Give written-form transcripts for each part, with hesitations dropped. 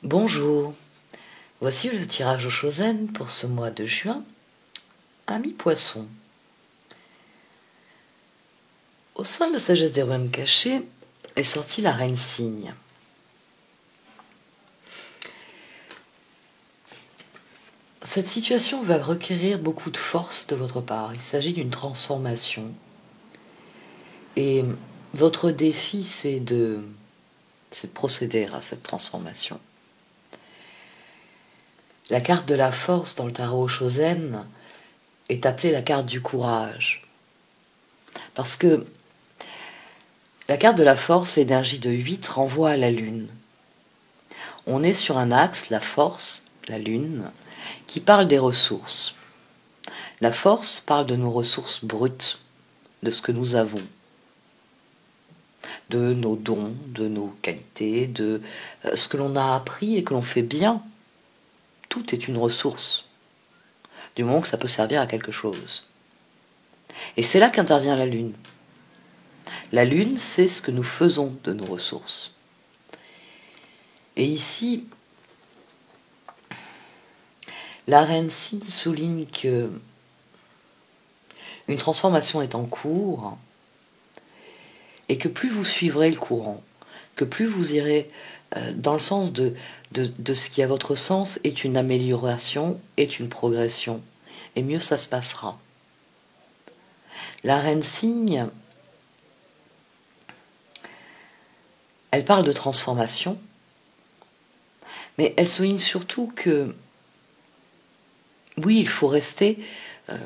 Bonjour, voici le tirage au Chosen pour ce mois de juin, ami Poisson. Au sein de la sagesse des royaumes cachés est sortie la reine Cygne. Cette situation va requérir beaucoup de force de votre part. Il s'agit d'une transformation. Et votre défi, c'est de procéder à cette transformation. La carte de la force dans le tarot Chosen est appelée la carte du courage. Parce que la carte de la force, l'énergie de 8, renvoie à la lune. On est sur un axe, la force, la lune, qui parle des ressources. La force parle de nos ressources brutes, de ce que nous avons, de nos dons, de nos qualités, de ce que l'on a appris et que l'on fait bien. Tout est une ressource, du moment que ça peut servir à quelque chose. Et c'est là qu'intervient la lune. La lune, c'est ce que nous faisons de nos ressources. Et ici, la reine Cygne souligne que une transformation est en cours et que plus vous suivrez le courant, que plus vous irez dans le sens de ce qui à votre sens est une amélioration, est une progression, et mieux ça se passera. La reine Cygne, elle parle de transformation, mais elle souligne surtout que oui, il faut rester, il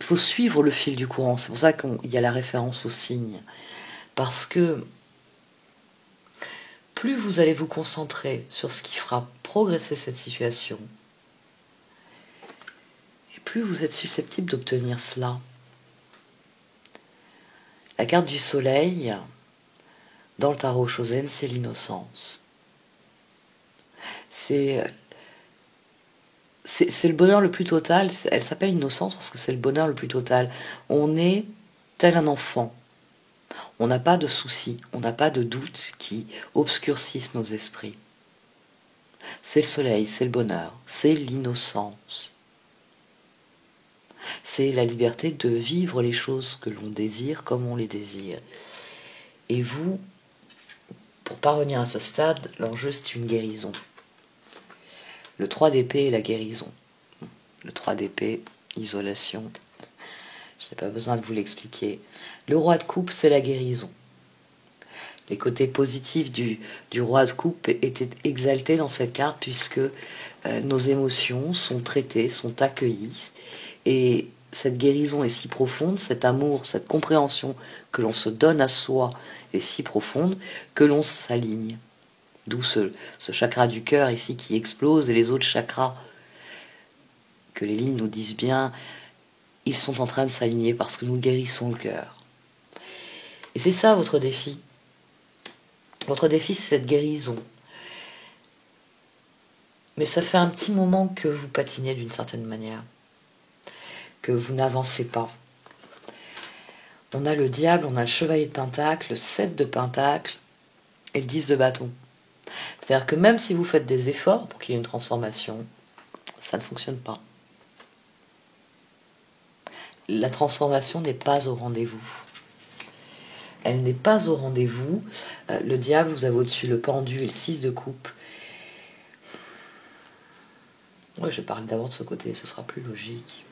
faut suivre le fil du courant. C'est pour ça qu'il y a la référence au cygne. Parce que plus vous allez vous concentrer sur ce qui fera progresser cette situation, et plus vous êtes susceptible d'obtenir cela. La carte du soleil, dans le tarot Chosen, c'est l'innocence. C'est le bonheur le plus total. Elle s'appelle innocence parce que c'est le bonheur le plus total. On est tel un enfant. On n'a pas de soucis, on n'a pas de doutes qui obscurcissent nos esprits. C'est le soleil, c'est le bonheur, c'est l'innocence. C'est la liberté de vivre les choses que l'on désire comme on les désire. Et vous, pour parvenir à ce stade, l'enjeu c'est une guérison. Le 3 d'épée est la guérison. Le 3 d'épée, isolation. Je n'ai pas besoin de vous l'expliquer. Le roi de coupe, c'est la guérison. Les côtés positifs du roi de coupe étaient exaltés dans cette carte puisque nos émotions sont traitées, sont accueillies. Et cette guérison est si profonde, cet amour, cette compréhension que l'on se donne à soi est si profonde que l'on s'aligne. D'où ce chakra du cœur ici qui explose et les autres chakras que les lignes nous disent bien, ils sont en train de s'aligner parce que nous guérissons le cœur. Et c'est ça votre défi. Votre défi, c'est cette guérison. Mais ça fait un petit moment que vous patinez d'une certaine manière, que vous n'avancez pas. On a le diable, on a le chevalier de pentacle, le 7 de pentacle et le 10 de bâton. C'est-à-dire que même si vous faites des efforts pour qu'il y ait une transformation, ça ne fonctionne pas. La transformation n'est pas au rendez-vous. Elle n'est pas au rendez-vous. Le diable, vous avez au-dessus le pendu et le 6 de coupe. Ouais, je parle d'abord de ce côté, ce sera plus logique.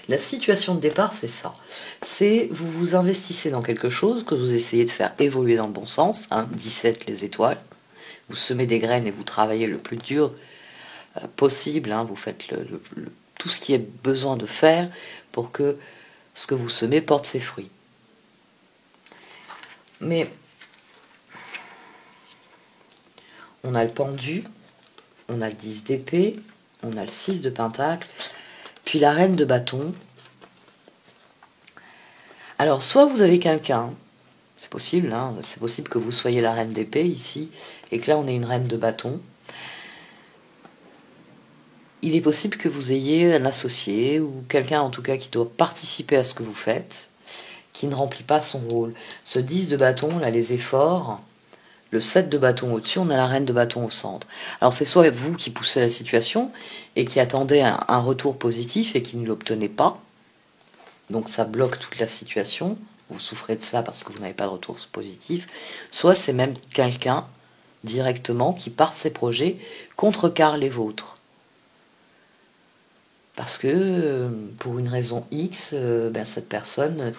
La situation de départ, c'est ça. C'est vous vous investissez dans quelque chose que vous essayez de faire évoluer dans le bon sens. 17 les étoiles. Vous semez des graines et vous travaillez le plus dur possible. Vous faites tout ce qui est besoin de faire pour que ce que vous semez porte ses fruits. Mais on a le pendu, on a le 10 d'épée, on a le 6 de pentacle, puis la reine de bâton. Alors, soit vous avez quelqu'un, c'est possible, c'est possible que vous soyez la reine d'épée ici, et que là on ait une reine de bâton. Il est possible que vous ayez un associé, ou quelqu'un en tout cas qui doit participer à ce que vous faites, qui ne remplit pas son rôle. Ce 10 de bâton, là, les efforts, le 7 de bâton au-dessus, on a la reine de bâton au centre. Alors c'est soit vous qui poussez la situation et qui attendez un retour positif et qui ne l'obtenez pas, donc ça bloque toute la situation, vous souffrez de ça parce que vous n'avez pas de retour positif, soit c'est même quelqu'un directement qui, par ses projets, contrecarre les vôtres. Parce que, pour une raison X, cette personne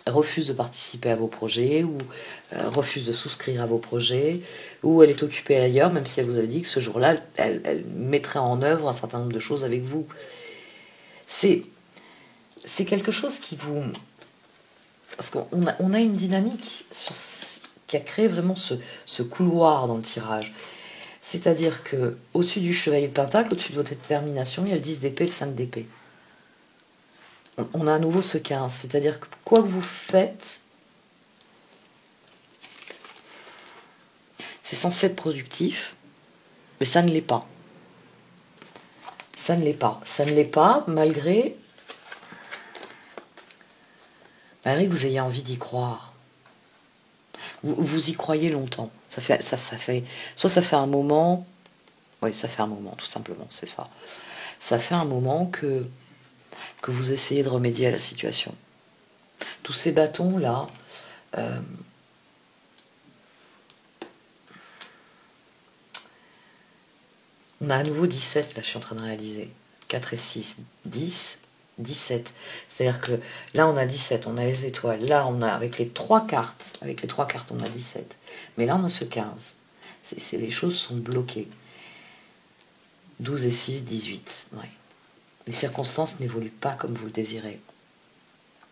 refuse de participer à vos projets, ou refuse de souscrire à vos projets, ou elle est occupée ailleurs, même si elle vous avait dit que ce jour-là, elle mettrait en œuvre un certain nombre de choses avec vous. C'est quelque chose qui vous... Parce qu'on a une dynamique qui a créé vraiment ce couloir dans le tirage. C'est-à-dire que au-dessus du chevalier de pentacle, au-dessus de votre détermination, il y a le 10 d'épée, le 5 d'épée. On a à nouveau ce 15. C'est-à-dire que quoi que vous faites, c'est censé être productif, mais ça ne l'est pas. Ça ne l'est pas. Ça ne l'est pas malgré que vous ayez envie d'y croire. Vous y croyez longtemps. Ça fait, soit ça fait un moment, oui, ça fait un moment, tout simplement, c'est ça. Ça fait un moment que vous essayez de remédier à la situation. Tous ces bâtons-là, on a à nouveau 17, là, je suis en train de réaliser. 4 et 6, 10, 17. C'est-à-dire que là, on a 17, on a les étoiles. Là, on a, avec les trois cartes, on a 17. Mais là, on a ce 15. Les choses sont bloquées. 12 et 6, 18. Ouais. Les circonstances n'évoluent pas comme vous le désirez.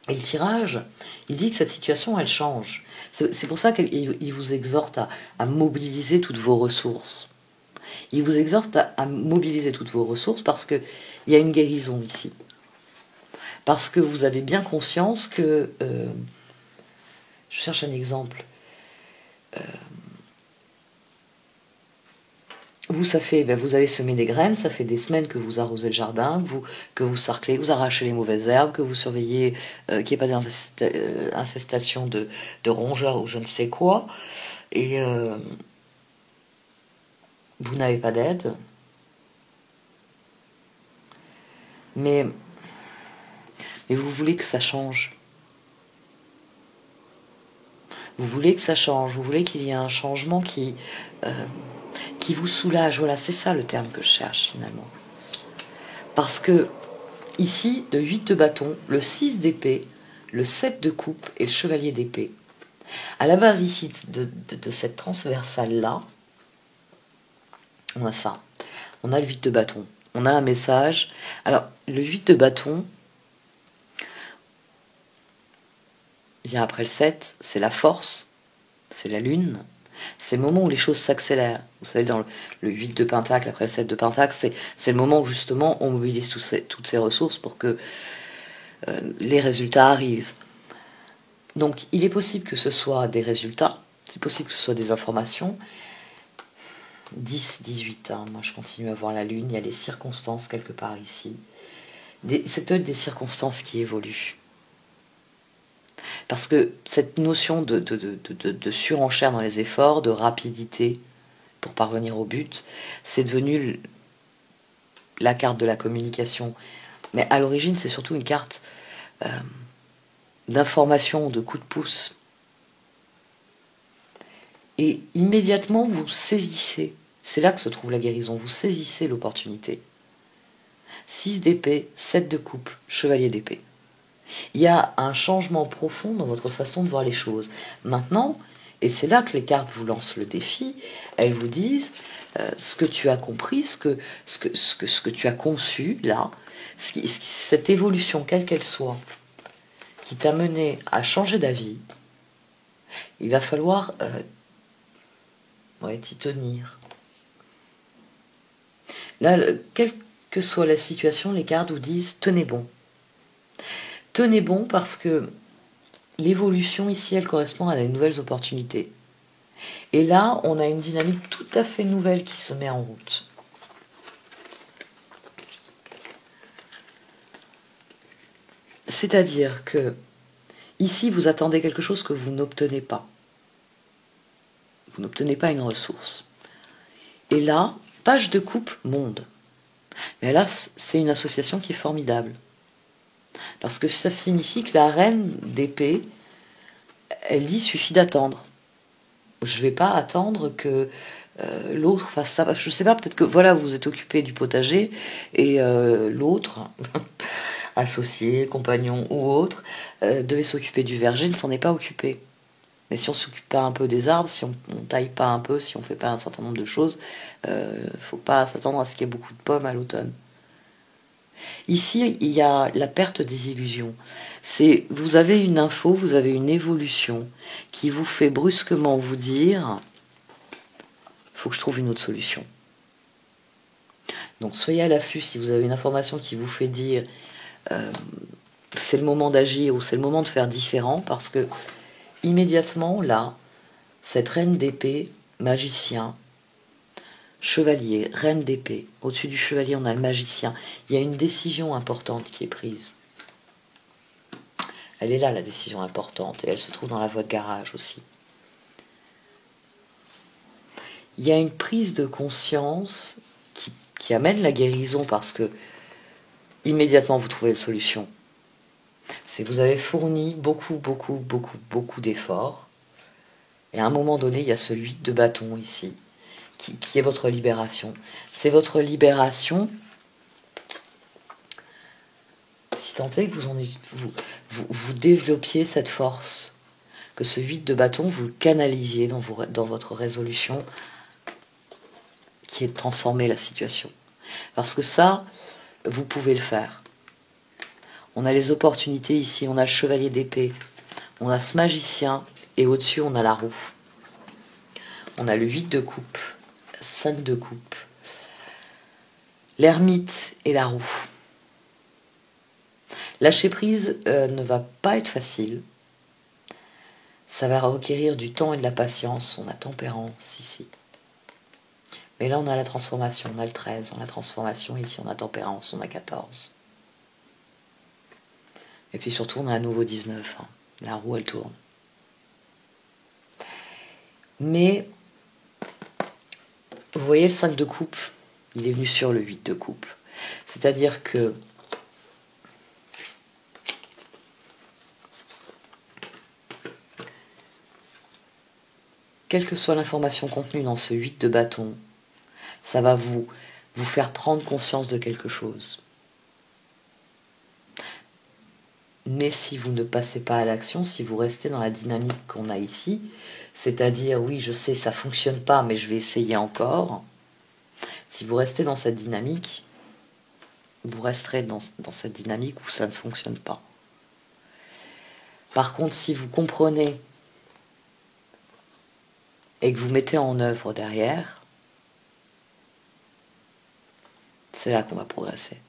Et le tirage, il dit que cette situation, elle change. C'est pour ça qu'il vous exhorte à mobiliser toutes vos ressources. Il vous exhorte à mobiliser toutes vos ressources parce qu'il y a une guérison ici. Parce que vous avez bien conscience que... je cherche un exemple. Vous avez semé des graines, ça fait des semaines que vous arrosez le jardin, que vous sarclez, vous arrachez les mauvaises herbes, que vous surveillez qu'il n'y ait pas d'infestation de rongeurs ou je ne sais quoi. Et vous n'avez pas d'aide. Mais vous voulez que ça change. Vous voulez que ça change. Vous voulez qu'il y ait un changement qui vous soulage. Voilà, c'est ça le terme que je cherche finalement. Parce que ici, le 8 de bâton, le 6 d'épée, le 7 de coupe et le chevalier d'épée. À la base ici de cette transversale-là, on a ça. On a le 8 de bâton. On a un message. Alors, le 8 de bâton vient après le 7, c'est la force, c'est la lune. C'est le moment où les choses s'accélèrent. Vous savez, dans le 8 de pentacle, après le 7 de pentacle, c'est le moment où justement on mobilise toutes ces ressources pour que les résultats arrivent. Donc il est possible que ce soit des résultats, c'est possible que ce soit des informations. 10, 18, hein, moi je continue à voir la lune, il y a les circonstances quelque part ici. C'est peut-être des circonstances qui évoluent. Parce que cette notion de surenchère dans les efforts, de rapidité pour parvenir au but, c'est devenu la carte de la communication. Mais à l'origine, c'est surtout une carte d'information, de coup de pouce. Et immédiatement, vous saisissez. C'est là que se trouve la guérison. Vous saisissez l'opportunité. 6 d'épée, 7 de coupe, chevalier d'épée. Il y a un changement profond dans votre façon de voir les choses. Maintenant, et c'est là que les cartes vous lancent le défi, elles vous disent ce que tu as compris, ce que tu as conçu là, cette évolution, quelle qu'elle soit, qui t'a mené à changer d'avis, il va falloir t'y tenir. Là, quelle que soit la situation, les cartes vous disent tenez bon. Tenez bon parce que l'évolution ici, elle correspond à des nouvelles opportunités. Et là, on a une dynamique tout à fait nouvelle qui se met en route. C'est-à-dire que ici, vous attendez quelque chose que vous n'obtenez pas. Vous n'obtenez pas une ressource. Et là, page de coupe, monde. Mais là, c'est une association qui est formidable. Parce que ça signifie que la reine d'épée, elle dit, suffit d'attendre. Je ne vais pas attendre que l'autre fasse ça. Je ne sais pas, peut-être que voilà, vous êtes occupé du potager et l'autre, associé, compagnon ou autre, devait s'occuper du verger, ne s'en est pas occupé. Mais si on ne s'occupe pas un peu des arbres, si on ne taille pas un peu, si on ne fait pas un certain nombre de choses, il ne faut pas s'attendre à ce qu'il y ait beaucoup de pommes à l'automne. Ici, il y a la perte des illusions. Vous avez une info, vous avez une évolution qui vous fait brusquement vous dire « il faut que je trouve une autre solution ». Donc soyez à l'affût si vous avez une information qui vous fait dire c'est le moment d'agir ou c'est le moment de faire différent, parce que immédiatement, là, cette reine d'épée, magicien, chevalier, reine d'épée, au-dessus du chevalier, on a le magicien. Il y a une décision importante qui est prise. Elle est là, la décision importante, et elle se trouve dans la voie de garage aussi. Il y a une prise de conscience qui amène la guérison, parce que immédiatement vous trouvez la solution. C'est que vous avez fourni beaucoup d'efforts, et à un moment donné, il y a ce 8 de bâton ici, qui est votre libération. C'est votre libération, si tant est que vous développiez cette force, que ce 8 de bâton, vous le canalisiez dans votre résolution, qui est de transformer la situation. Parce que ça, vous pouvez le faire. On a les opportunités ici, on a le chevalier d'épée, on a ce magicien, et au-dessus, on a la roue. On a le 8 de coupe, 5 de coupe, l'ermite et la roue. Lâcher prise ne va pas être facile. Ça va requérir du temps et de la patience. On a tempérance ici. Mais là, on a la transformation, on a le 13, on a la transformation, ici on a tempérance, on a 14. Et puis surtout, on a un nouveau 19. Hein. La roue, elle tourne. Mais, vous voyez le 5 de coupe, il est venu sur le 8 de coupe. C'est-à-dire que quelle que soit l'information contenue dans ce 8 de bâton, ça va vous faire prendre conscience de quelque chose. Mais si vous ne passez pas à l'action, si vous restez dans la dynamique qu'on a ici, c'est-à-dire, oui, je sais, ça ne fonctionne pas, mais je vais essayer encore. Si vous restez dans cette dynamique, vous resterez dans cette dynamique où ça ne fonctionne pas. Par contre, si vous comprenez et que vous mettez en œuvre derrière, c'est là qu'on va progresser.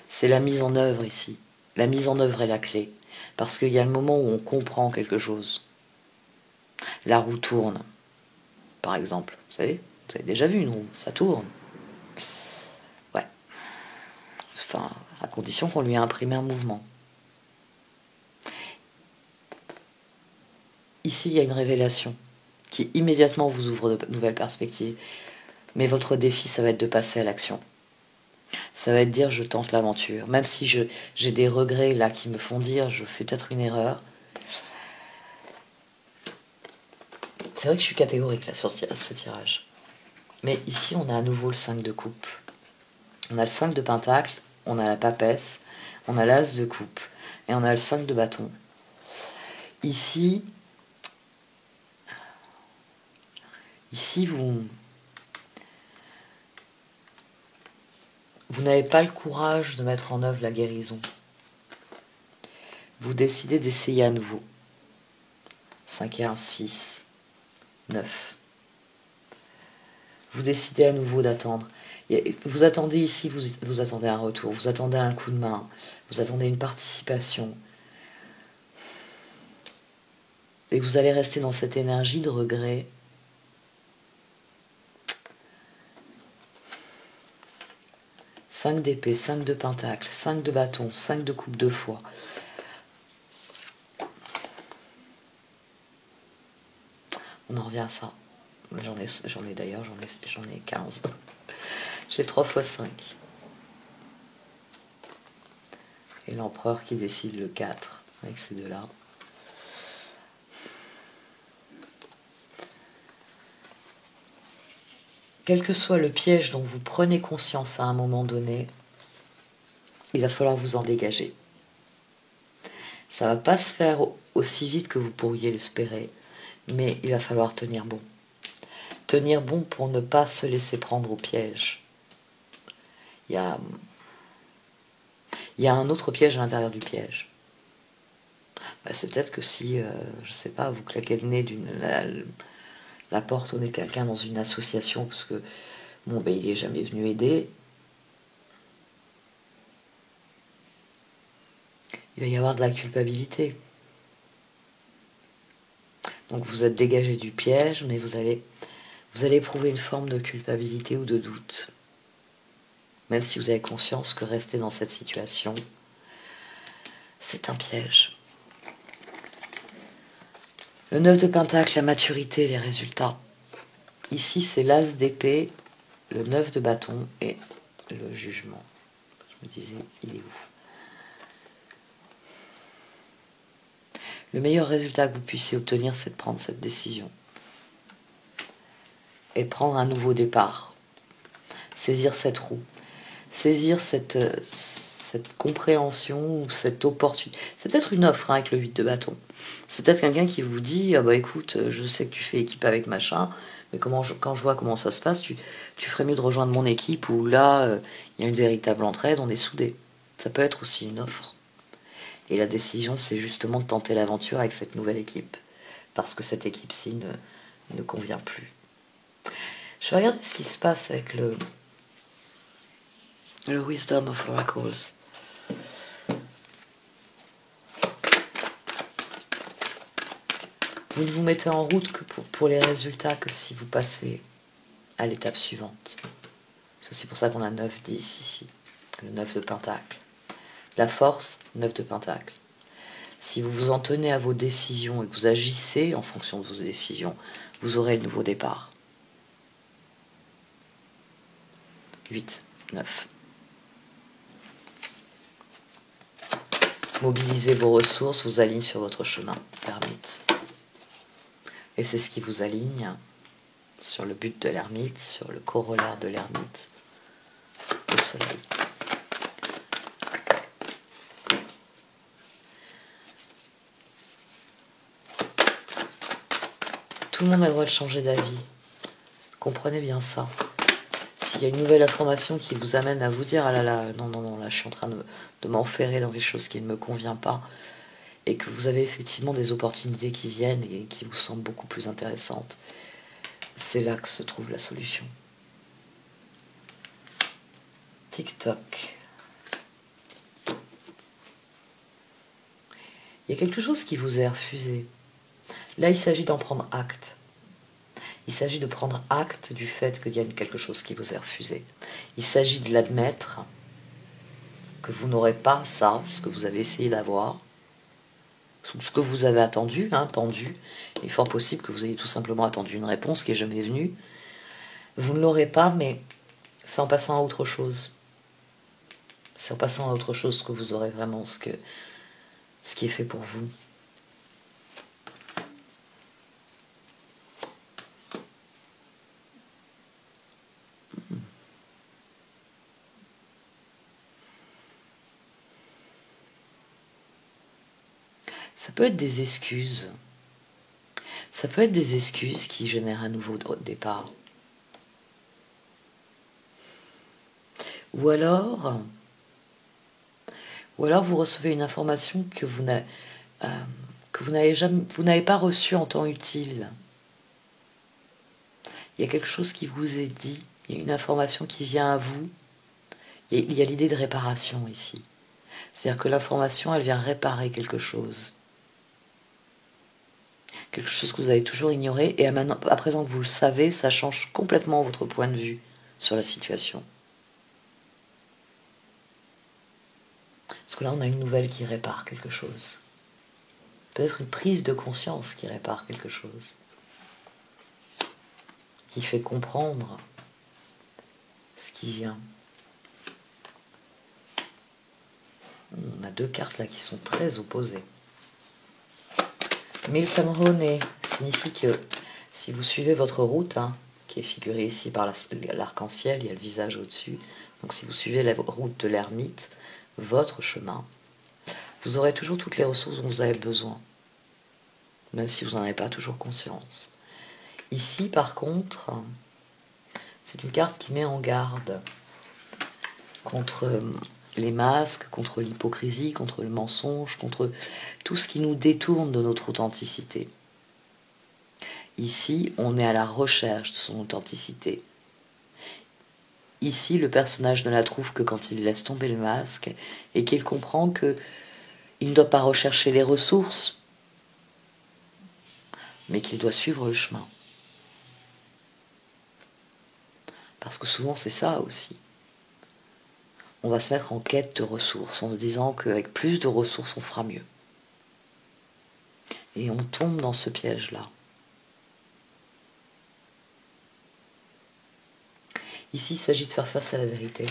C'est la mise en œuvre ici. La mise en œuvre est la clé. Parce qu'il y a le moment où on comprend quelque chose. La roue tourne, par exemple. Vous avez déjà vu une roue, ça tourne. Ouais. Enfin, à condition qu'on lui ait imprimé un mouvement. Ici, il y a une révélation qui immédiatement vous ouvre de nouvelles perspectives. Mais votre défi, ça va être de passer à l'action. Ça va être dire je tente l'aventure. Même si j'ai des regrets là qui me font dire je fais peut-être une erreur. C'est vrai que je suis catégorique là sur ce tirage. Mais ici on a à nouveau le 5 de coupe. On a le 5 de pentacle, on a la papesse, on a l'as de coupe et on a le 5 de bâton. Ici vous n'avez pas le courage de mettre en œuvre la guérison. Vous décidez d'essayer à nouveau. 5 et 1, 6, 9. Vous décidez à nouveau d'attendre. Vous attendez ici, vous attendez un retour, vous attendez un coup de main, vous attendez une participation. Et vous allez rester dans cette énergie de regret. « 5 d'épée, 5 de pentacle, 5 de bâton, 5 de coupe de foi. » On en revient à ça. J'en ai d'ailleurs, j'en ai 15. J'ai 3 fois 5. Et l'empereur qui décide le 4 avec ces deux-là. Quel que soit le piège dont vous prenez conscience à un moment donné, il va falloir vous en dégager. Ça va pas se faire aussi vite que vous pourriez l'espérer, mais il va falloir tenir bon. Tenir bon pour ne pas se laisser prendre au piège. Il y a un autre piège à l'intérieur du piège. C'est peut-être que si, je sais pas, vous claquez le nez la porte au nez de quelqu'un dans une association parce que bon, il est jamais venu aider, il va y avoir de la culpabilité. Donc vous êtes dégagé du piège, mais vous allez éprouver une forme de culpabilité ou de doute. Même si vous avez conscience que rester dans cette situation, c'est un piège. Le 9 de Pentacle, la maturité, les résultats. Ici, c'est l'As d'épée, le 9 de bâton et le jugement. Je me disais, il est où? Le meilleur résultat que vous puissiez obtenir, c'est de prendre cette décision. Et prendre un nouveau départ. Saisir cette roue. Saisir cette compréhension ou cette opportunité. C'est peut-être une offre avec le 8 de bâton. C'est peut-être quelqu'un qui vous dit, ah bah écoute, je sais que tu fais équipe avec machin, mais quand je vois comment ça se passe, tu ferais mieux de rejoindre mon équipe où là, il y a une véritable entraide, on est soudés. Ça peut être aussi une offre. Et la décision, c'est justement de tenter l'aventure avec cette nouvelle équipe. Parce que cette équipe-ci ne convient plus. Je vais regarder ce qui se passe avec le Wisdom of Oracles. Vous ne vous mettez en route que pour les résultats que si vous passez à l'étape suivante. C'est aussi pour ça qu'on a 9-10 ici. Le 9 de Pentacle. La force, 9 de Pentacle. Si vous vous en tenez à vos décisions et que vous agissez en fonction de vos décisions, vous aurez le nouveau départ. 8, 9. Mobilisez vos ressources, vous alignez sur votre chemin, l'ermite. Et c'est ce qui vous aligne sur le but de l'ermite, sur le corollaire de l'ermite, le soleil. Tout le monde a le droit de changer d'avis. Comprenez bien ça. S'il y a une nouvelle information qui vous amène à vous dire « Ah là là, non, là je suis en train de m'enferrer dans quelque chose qui ne me convient pas », et que vous avez effectivement des opportunités qui viennent et qui vous semblent beaucoup plus intéressantes, c'est là que se trouve la solution. TikTok. Il y a quelque chose qui vous est refusé. Là, il s'agit d'en prendre acte. Il s'agit de prendre acte du fait qu'il y a quelque chose qui vous est refusé. Il s'agit de l'admettre que vous n'aurez pas ça, ce que vous avez essayé d'avoir, ce que vous avez attendu, pendu. Il est fort possible que vous ayez tout simplement attendu une réponse qui n'est jamais venue. Vous ne l'aurez pas, mais c'est en passant à autre chose. C'est en passant à autre chose que vous aurez vraiment ce qui est fait pour vous. Ça peut être des excuses. Ça peut être des excuses qui génèrent un nouveau départ. Ou alors vous recevez une information que vous n'avez pas reçue en temps utile. Il y a quelque chose qui vous est dit, il y a une information qui vient à vous. Il y a l'idée de réparation ici. C'est-à-dire que l'information, elle vient réparer quelque chose. Quelque chose que vous avez toujours ignoré, et à présent que vous le savez, ça change complètement votre point de vue sur la situation. Parce que là, on a une nouvelle qui répare quelque chose. Peut-être une prise de conscience qui répare quelque chose. qui fait comprendre ce qui vient. On a deux cartes là qui sont très opposées. Miltenrone signifie que si vous suivez votre route, hein, qui est figurée ici par l'arc-en-ciel, il y a le visage au-dessus, donc si vous suivez la route de l'ermite, votre chemin, vous aurez toujours toutes les ressources dont vous avez besoin, même si vous n'en avez pas toujours conscience. Ici, par contre, c'est une carte qui met en garde contre les masques, contre l'hypocrisie, contre le mensonge, contre tout ce qui nous détourne de notre authenticité. Ici, on est à la recherche de son authenticité. Ici, le personnage ne la trouve que quand il laisse tomber le masque et qu'il comprend que il ne doit pas rechercher les ressources, mais qu'il doit suivre le chemin. Parce que souvent, c'est ça aussi. On va se mettre en quête de ressources, en se disant qu'avec plus de ressources, on fera mieux. Et on tombe dans ce piège-là. Ici, il s'agit de faire face à la vérité,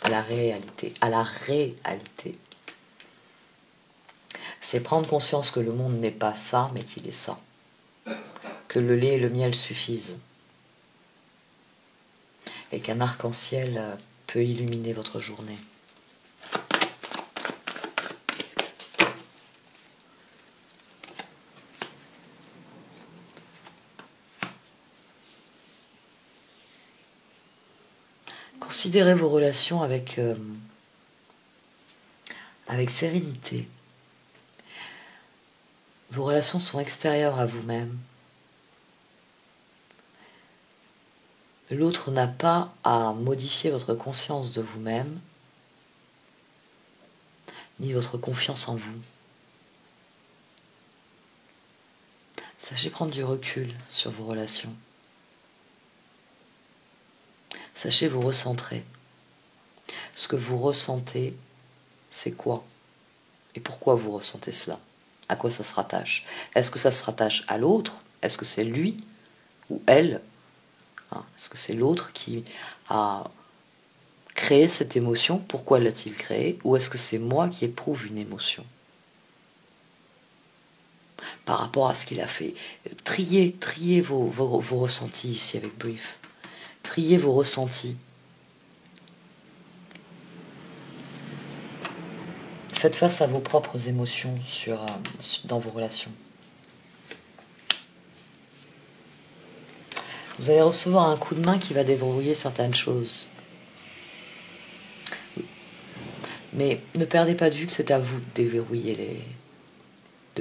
à la réalité, C'est prendre conscience que le monde n'est pas ça, mais qu'il est ça. Que le lait et le miel suffisent. Et qu'un arc-en-ciel peut illuminer votre journée. Considérez vos relations avec sérénité. Vos relations sont extérieures à vous-même. L'autre n'a pas à modifier votre conscience de vous-même, ni votre confiance en vous. Sachez prendre du recul sur vos relations. Sachez vous recentrer. Ce que vous ressentez, c'est quoi? Et pourquoi vous ressentez cela? À quoi ça se rattache? Est-ce que ça se rattache à l'autre? Est-ce que c'est lui ou elle? Est-ce que c'est l'autre qui a créé cette émotion? Pourquoi l'a-t-il créée? Ou est-ce que c'est moi qui éprouve une émotion par rapport à ce qu'il a fait? Triez vos ressentis ici avec Brief. Triez vos ressentis. Faites face à vos propres émotions dans vos relations. Vous allez recevoir un coup de main qui va déverrouiller certaines choses. Mais ne perdez pas de vue que c'est à vous de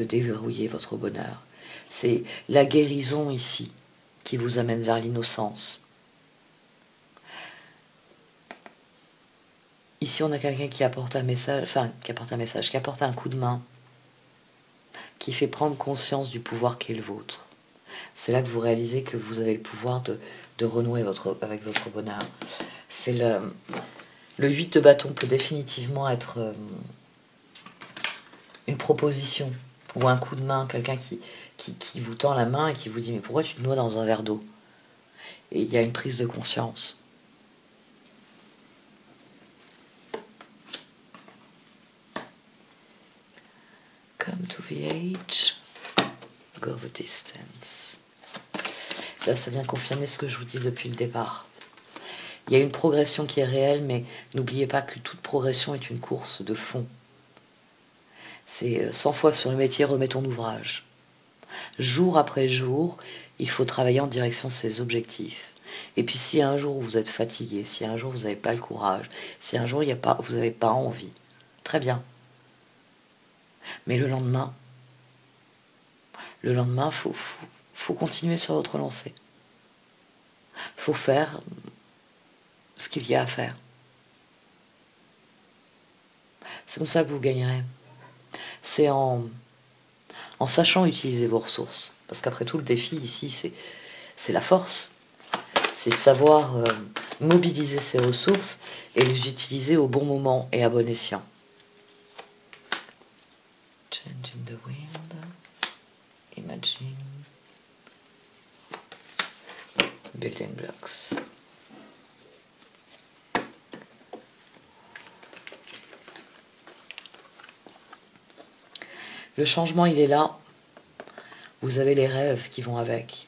déverrouiller votre bonheur. C'est la guérison ici qui vous amène vers l'innocence. Ici, on a quelqu'un qui apporte qui apporte un coup de main, qui fait prendre conscience du pouvoir qui est le vôtre. C'est là que vous réalisez que vous avez le pouvoir de renouer avec votre bonheur. C'est le 8 de bâton peut définitivement être une proposition ou un coup de main, quelqu'un qui vous tend la main et qui vous dit « Mais pourquoi tu te noies dans un verre d'eau ?» Et il y a une prise de conscience. Come to the age, go the distance. Là, ça vient confirmer ce que je vous dis depuis le départ. Il y a une progression qui est réelle, mais n'oubliez pas que toute progression est une course de fond. C'est 100 fois sur le métier, remets ton ouvrage. Jour après jour, il faut travailler en direction de ses objectifs. Et puis si un jour vous êtes fatigué, si un jour vous n'avez pas le courage, si un jour vous n'avez pas envie, très bien. Mais le lendemain, faut continuer sur votre lancée. Faut faire ce qu'il y a à faire. C'est comme ça que vous gagnerez. C'est en sachant utiliser vos ressources. Parce qu'après tout, le défi ici, c'est la force. C'est savoir mobiliser ses ressources et les utiliser au bon moment et à bon escient. Changing the wind. Imagine. Building blocks. Le changement, il est là. Vous avez les rêves qui vont avec.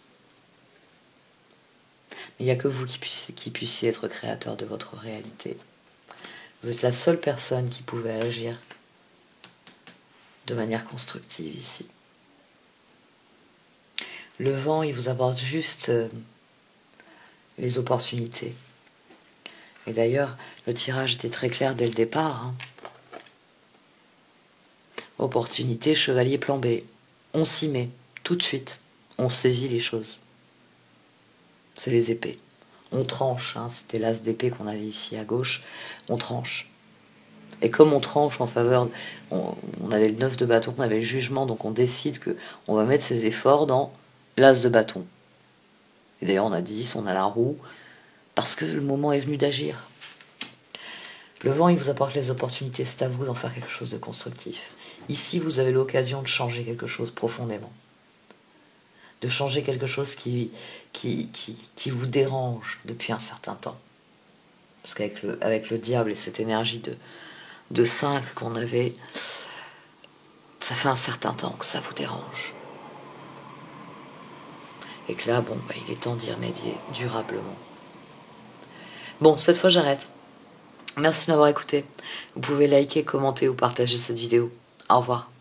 Mais il n'y a que vous qui puissiez être créateur de votre réalité. Vous êtes la seule personne qui pouvait agir de manière constructive ici. Le vent, il vous apporte juste les opportunités. Et d'ailleurs, le tirage était très clair dès le départ. Hein. Opportunité, chevalier plan B. On s'y met, tout de suite. On saisit les choses. C'est les épées. On tranche, hein. C'était l'as d'épée qu'on avait ici à gauche. On tranche. Et comme on tranche en faveur... On avait le 9 de bâton, on avait le jugement, donc on décide qu'on va mettre ses efforts dans l'as de bâton. Et d'ailleurs, on a 10, on a la roue, parce que le moment est venu d'agir. Le vent, il vous apporte les opportunités, c'est à vous d'en faire quelque chose de constructif. Ici, vous avez l'occasion de changer quelque chose profondément. De changer quelque chose qui vous dérange depuis un certain temps. Parce qu'avec le diable et cette énergie de 5 qu'on avait, ça fait un certain temps que ça vous dérange. Et que là, bon, il est temps d'y remédier durablement. Bon, cette fois j'arrête. Merci de m'avoir écouté. Vous pouvez liker, commenter ou partager cette vidéo. Au revoir.